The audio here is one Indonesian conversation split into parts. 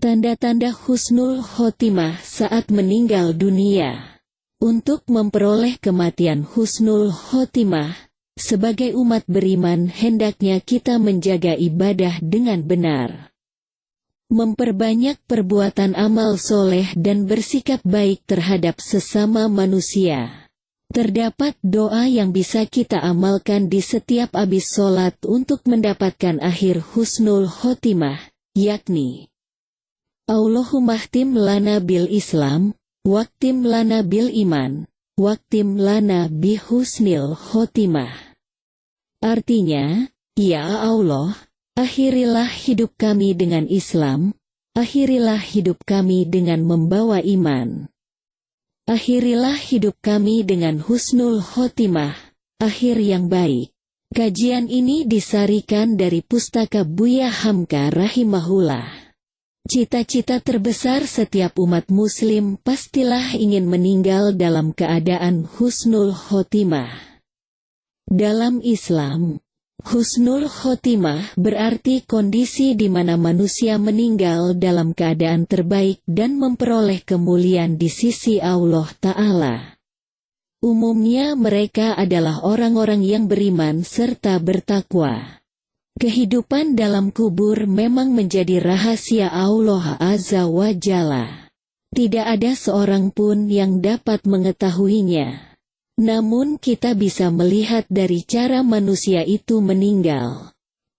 Tanda-tanda husnul khotimah saat meninggal dunia. Untuk memperoleh kematian husnul khotimah, sebagai umat beriman hendaknya kita menjaga ibadah dengan benar, memperbanyak perbuatan amal soleh dan bersikap baik terhadap sesama manusia. Terdapat doa yang bisa kita amalkan di setiap habis sholat untuk mendapatkan akhir husnul khotimah, yakni Allahumma khtim lana bil Islam, waktim lana bil iman, waktim lana bi husnil khotimah. Artinya, ya Allah, akhirilah hidup kami dengan Islam, akhirilah hidup kami dengan membawa iman. Akhirilah hidup kami dengan husnul khotimah, akhir yang baik. Kajian ini disarikan dari Pustaka Buya Hamka rahimahullah. Cita-cita terbesar setiap umat muslim pastilah ingin meninggal dalam keadaan husnul khotimah. Dalam Islam, husnul khotimah berarti kondisi di mana manusia meninggal dalam keadaan terbaik dan memperoleh kemuliaan di sisi Allah Ta'ala. Umumnya mereka adalah orang-orang yang beriman serta bertakwa. Kehidupan dalam kubur memang menjadi rahasia Allah Azza wa Jalla. Tidak ada seorang pun yang dapat mengetahuinya. Namun kita bisa melihat dari cara manusia itu meninggal.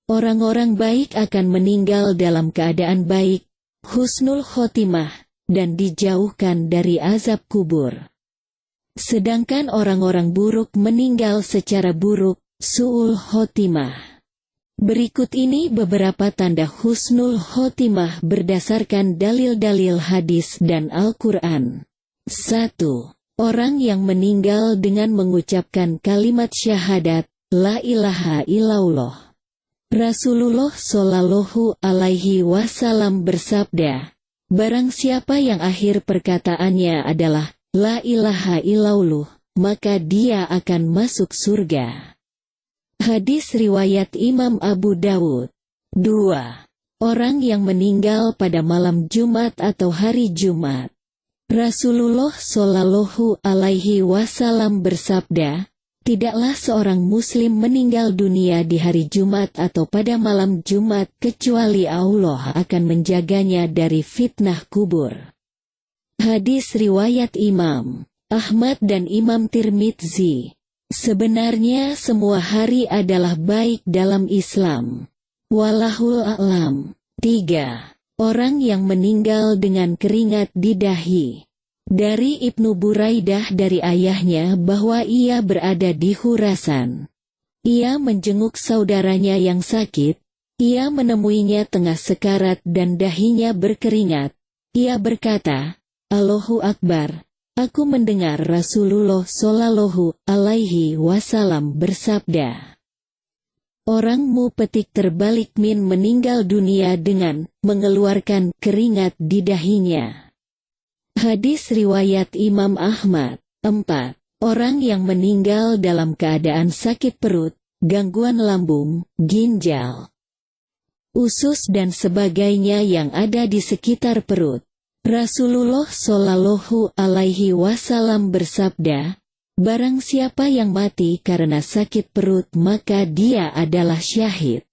Orang-orang baik akan meninggal dalam keadaan baik, husnul khotimah, dan dijauhkan dari azab kubur. Sedangkan orang-orang buruk meninggal secara buruk, su'ul khotimah. Berikut ini beberapa tanda husnul khotimah berdasarkan dalil-dalil hadis dan Al-Quran. 1. Orang yang meninggal dengan mengucapkan kalimat syahadat, La ilaha illallah. Rasulullah Shallallahu Alaihi Wasallam bersabda, barang siapa yang akhir perkataannya adalah, La ilaha illallah, maka dia akan masuk surga. Hadis riwayat Imam Abu Dawud. 2. Orang yang meninggal pada malam Jumat atau hari Jumat. Rasulullah Shallallahu Alaihi Wasallam bersabda, tidaklah seorang muslim meninggal dunia di hari Jumat atau pada malam Jumat kecuali Allah akan menjaganya dari fitnah kubur. Hadis riwayat Imam Ahmad dan Imam Tirmidzi. Sebenarnya semua hari adalah baik dalam Islam. Wallahul a'lam. 3. Orang yang meninggal dengan keringat di dahi. Dari Ibnu Buraidah dari ayahnya bahwa ia berada di Khurasan. Ia menjenguk saudaranya yang sakit. Ia menemuinya tengah sekarat dan dahinya berkeringat. Ia berkata, Allahu Akbar. Aku mendengar Rasulullah Shallallahu Alaihi Wasallam bersabda, orangmu petik terbalik min meninggal dunia dengan mengeluarkan keringat di dahinya. Hadis riwayat Imam Ahmad. 4. Orang yang meninggal dalam keadaan sakit perut, gangguan lambung, ginjal, usus dan sebagainya yang ada di sekitar perut. Rasulullah Shallallahu Alaihi Wasallam bersabda, barang siapa yang mati karena sakit perut maka dia adalah syahid.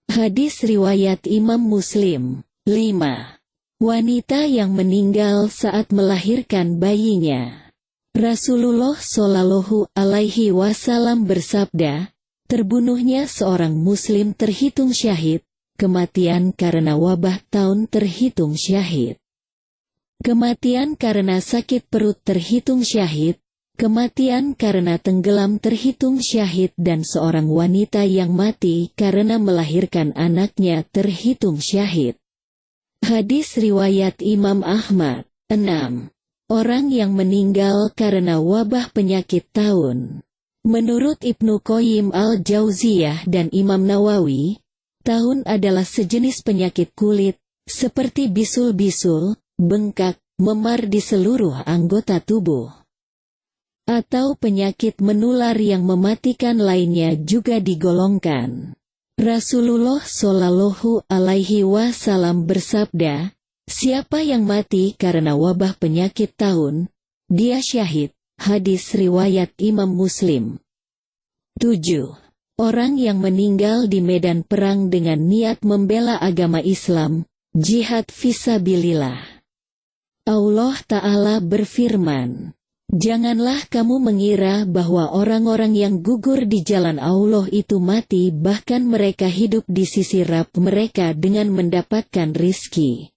Hadis riwayat Imam Muslim. 5. Wanita yang meninggal saat melahirkan bayinya. Rasulullah Shallallahu Alaihi Wasallam bersabda, terbunuhnya seorang muslim terhitung syahid, kematian karena wabah taun terhitung syahid. Kematian karena sakit perut terhitung syahid, kematian karena tenggelam terhitung syahid dan seorang wanita yang mati karena melahirkan anaknya terhitung syahid. Hadis riwayat Imam Ahmad. 6. Orang yang meninggal karena wabah penyakit taun. Menurut Ibnu Qayyim al-Jauziyah dan Imam Nawawi, taun adalah sejenis penyakit kulit, seperti bisul-bisul, bengkak, memar di seluruh anggota tubuh. Atau penyakit menular yang mematikan lainnya juga digolongkan. Rasulullah Shallallahu Alaihi Wasallam bersabda, Siapa yang mati karena wabah penyakit taun, dia syahid. Hadis riwayat Imam Muslim. 7. Orang yang meninggal di medan perang dengan niat membela agama Islam, jihad fisabilillah. Allah Ta'ala berfirman, "Janganlah kamu mengira bahwa orang-orang yang gugur di jalan Allah itu mati, bahkan mereka hidup di sisi Rabb mereka dengan mendapatkan rizki."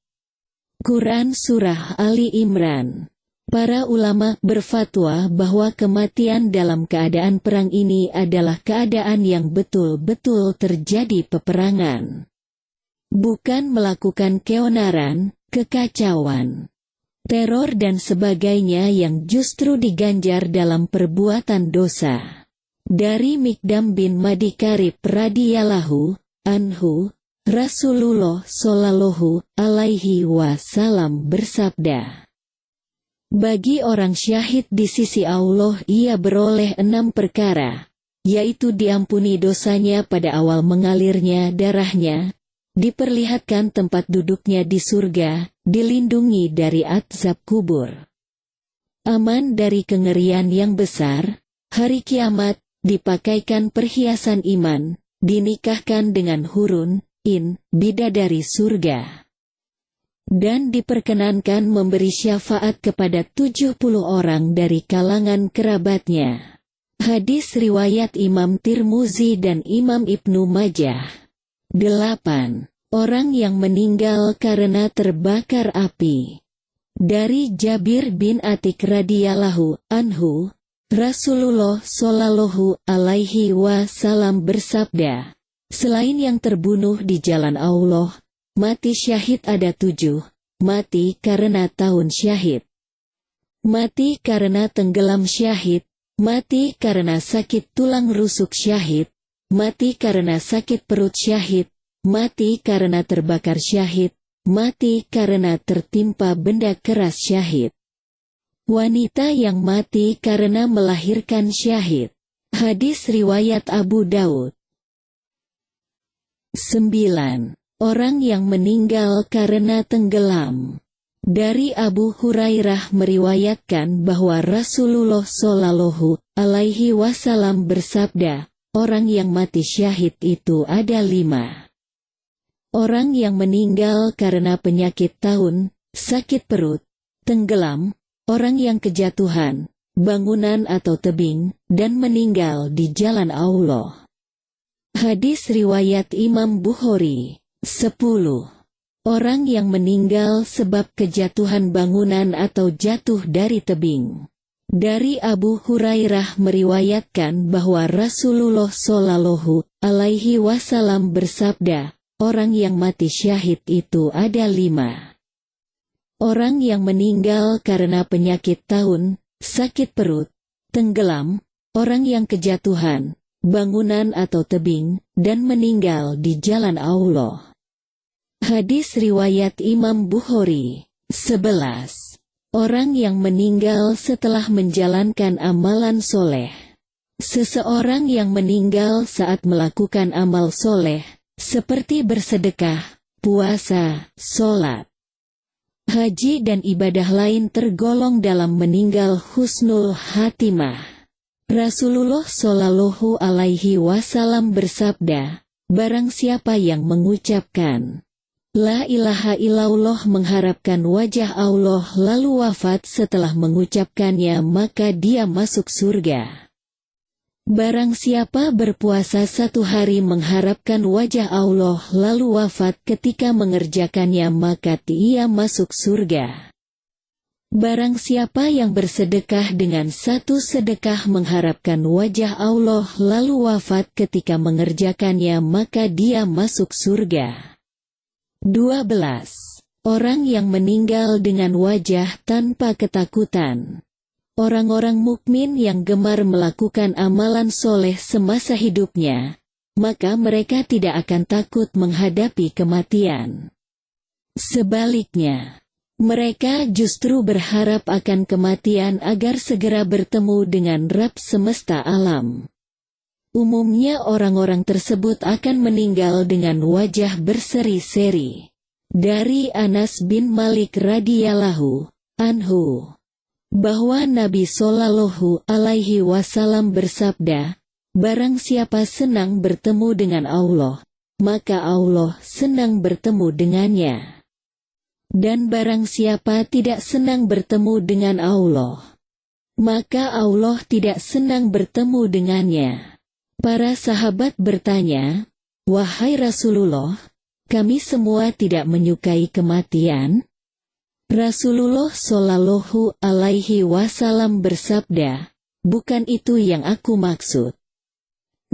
Quran Surah Ali Imran. Para ulama berfatwa bahwa kematian dalam keadaan perang ini adalah keadaan yang betul-betul terjadi peperangan. Bukan melakukan keonaran, kekacauan, teror dan sebagainya yang justru diganjar dalam perbuatan dosa. Dari Mikdam bin Madi Karib radhiyallahu anhu, Rasulullah Shallallahu alaihi wasallam bersabda, "Bagi orang syahid di sisi Allah ia beroleh 6 perkara, yaitu diampuni dosanya pada awal mengalirnya darahnya, diperlihatkan tempat duduknya di surga, dilindungi dari azab kubur, aman dari kengerian yang besar, hari kiamat, dipakaikan perhiasan iman, dinikahkan dengan hurun, bidadari surga, dan diperkenankan memberi syafaat kepada 70 orang dari kalangan kerabatnya." Hadis riwayat Imam Tirmuzi dan Imam Ibnu Majah. 8. Orang yang meninggal karena terbakar api. Dari Jabir bin Atik radhiyallahu anhu, Rasulullah Shallallahu alaihi wasallam bersabda, "Selain yang terbunuh di jalan Allah, mati syahid ada 7, mati karena taun syahid, mati karena tenggelam syahid, mati karena sakit tulang rusuk syahid, mati karena sakit perut syahid, mati karena terbakar syahid, mati karena tertimpa benda keras syahid. Wanita yang mati karena melahirkan syahid." Hadis riwayat Abu Daud. 9. Orang yang meninggal karena tenggelam. Dari Abu Hurairah meriwayatkan bahwa Rasulullah Shallallahu alaihi wasallam bersabda, orang yang mati syahid itu ada 5. Orang yang meninggal karena penyakit taun, sakit perut, tenggelam, orang yang kejatuhan, bangunan atau tebing, dan meninggal di jalan Allah. Hadis riwayat Imam Bukhari. 10. Orang yang meninggal sebab kejatuhan bangunan atau jatuh dari tebing. Dari Abu Hurairah meriwayatkan bahwa Rasulullah Shallallahu alaihi wasallam bersabda, orang yang mati syahid itu ada 5. Orang yang meninggal karena penyakit taun, sakit perut, tenggelam, orang yang kejatuhan, bangunan atau tebing, dan meninggal di jalan Allah. Hadis riwayat Imam Bukhari. 11. Orang yang meninggal setelah menjalankan amalan soleh. Seseorang yang meninggal saat melakukan amal soleh, seperti bersedekah, puasa, sholat, haji dan ibadah lain tergolong dalam meninggal husnul khatimah. Rasulullah Shallallahu alaihi wasallam bersabda, barang siapa yang mengucapkan La ilaha illallah mengharapkan wajah Allah lalu wafat setelah mengucapkannya maka dia masuk surga. Barang siapa berpuasa 1 hari mengharapkan wajah Allah lalu wafat ketika mengerjakannya maka dia masuk surga. Barang siapa yang bersedekah dengan 1 sedekah mengharapkan wajah Allah lalu wafat ketika mengerjakannya maka dia masuk surga. 12. Orang yang meninggal dengan wajah tanpa ketakutan. Orang-orang mukmin yang gemar melakukan amalan soleh semasa hidupnya, maka mereka tidak akan takut menghadapi kematian. Sebaliknya, mereka justru berharap akan kematian agar segera bertemu dengan Rabb semesta alam. Umumnya orang-orang tersebut akan meninggal dengan wajah berseri-seri. Dari Anas bin Malik radhiyallahu anhu, bahwa Nabi Shallallahu alaihi wasallam bersabda, barang siapa senang bertemu dengan Allah, maka Allah senang bertemu dengannya. Dan barang siapa tidak senang bertemu dengan Allah, maka Allah tidak senang bertemu dengannya. Para sahabat bertanya, wahai Rasulullah, kami semua tidak menyukai kematian. Rasulullah Shallallahu alaihi wasallam bersabda, bukan itu yang aku maksud.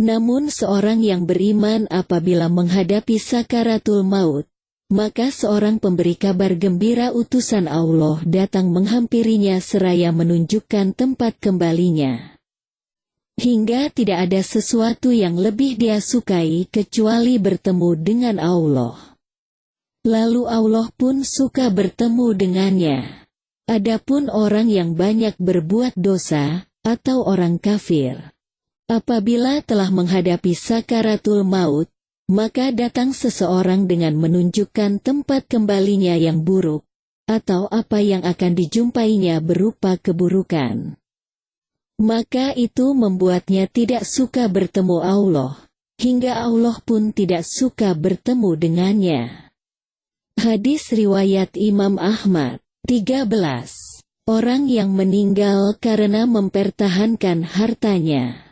Namun seorang yang beriman apabila menghadapi sakaratul maut, maka seorang pemberi kabar gembira utusan Allah datang menghampirinya seraya menunjukkan tempat kembalinya. Hingga tidak ada sesuatu yang lebih dia sukai kecuali bertemu dengan Allah. Lalu Allah pun suka bertemu dengannya. Adapun orang yang banyak berbuat dosa, atau orang kafir, apabila telah menghadapi sakaratul maut, maka datang seseorang dengan menunjukkan tempat kembalinya yang buruk, atau apa yang akan dijumpainya berupa keburukan. Maka itu membuatnya tidak suka bertemu Allah, hingga Allah pun tidak suka bertemu dengannya. Hadis riwayat Imam Ahmad. 13. Orang yang meninggal karena mempertahankan hartanya.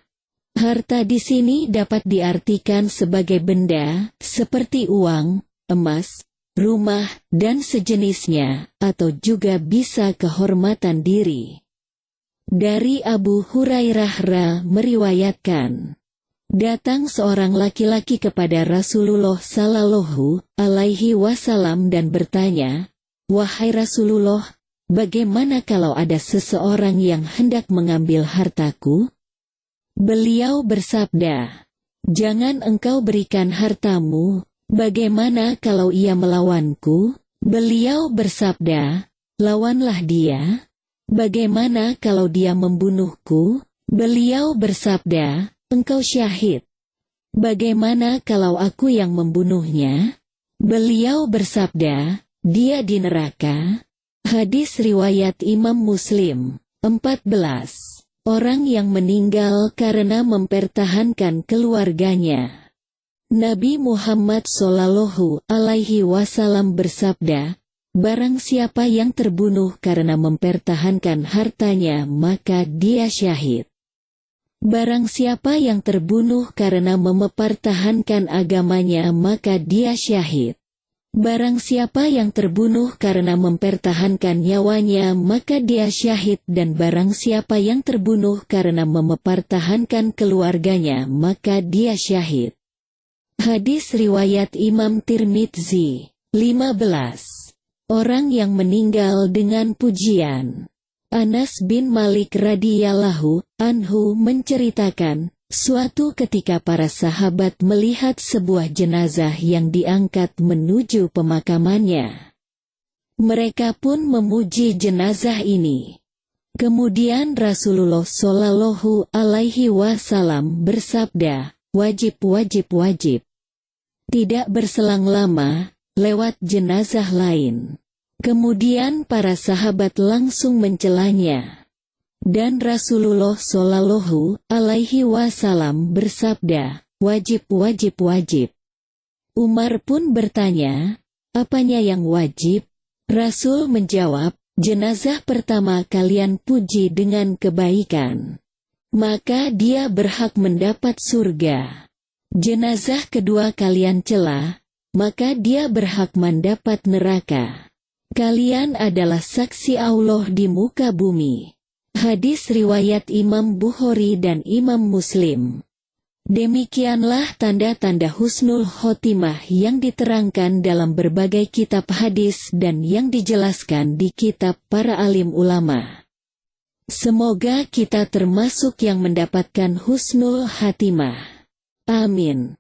Harta di sini dapat diartikan sebagai benda, seperti uang, emas, rumah, dan sejenisnya, atau juga bisa kehormatan diri. Dari Abu Hurairah meriwayatkan, datang seorang laki-laki kepada Rasulullah Sallallahu alaihi wasallam dan bertanya, wahai Rasulullah, bagaimana kalau ada seseorang yang hendak mengambil hartaku? Beliau bersabda, jangan engkau berikan hartamu, bagaimana kalau ia melawanku? Beliau bersabda, lawanlah dia. Bagaimana kalau dia membunuhku? Beliau bersabda, engkau syahid. Bagaimana kalau aku yang membunuhnya? Beliau bersabda, dia di neraka. Hadis riwayat Imam Muslim. 14. Orang yang meninggal karena mempertahankan keluarganya. Nabi Muhammad Shallallahu alaihi wasallam bersabda, barang siapa yang terbunuh karena mempertahankan hartanya maka dia syahid. Barang siapa yang terbunuh karena mempertahankan agamanya maka dia syahid. Barang siapa yang terbunuh karena mempertahankan nyawanya maka dia syahid, dan barang siapa yang terbunuh karena mempertahankan keluarganya maka dia syahid. Hadis riwayat Imam Tirmidzi. 15. Orang yang meninggal dengan pujian. Anas bin Malik radhiyallahu anhu menceritakan, suatu ketika para sahabat melihat sebuah jenazah yang diangkat menuju pemakamannya. Mereka pun memuji jenazah ini. Kemudian Rasulullah Shallallahu alaihi wasallam bersabda, wajib. Tidak berselang lama, lewat jenazah lain. Kemudian para sahabat langsung mencelanya. Dan Rasulullah Shallallahu alaihi wasallam bersabda, wajib. Umar pun bertanya, apanya yang wajib? Rasul menjawab, jenazah pertama kalian puji dengan kebaikan, maka dia berhak mendapat surga. Jenazah kedua kalian cela, maka dia berhak mendapat neraka. Kalian adalah saksi Allah di muka bumi. Hadis riwayat Imam Bukhari dan Imam Muslim. Demikianlah tanda-tanda husnul khotimah yang diterangkan dalam berbagai kitab hadis dan yang dijelaskan di kitab para alim ulama. Semoga kita termasuk yang mendapatkan husnul khatimah. Amin.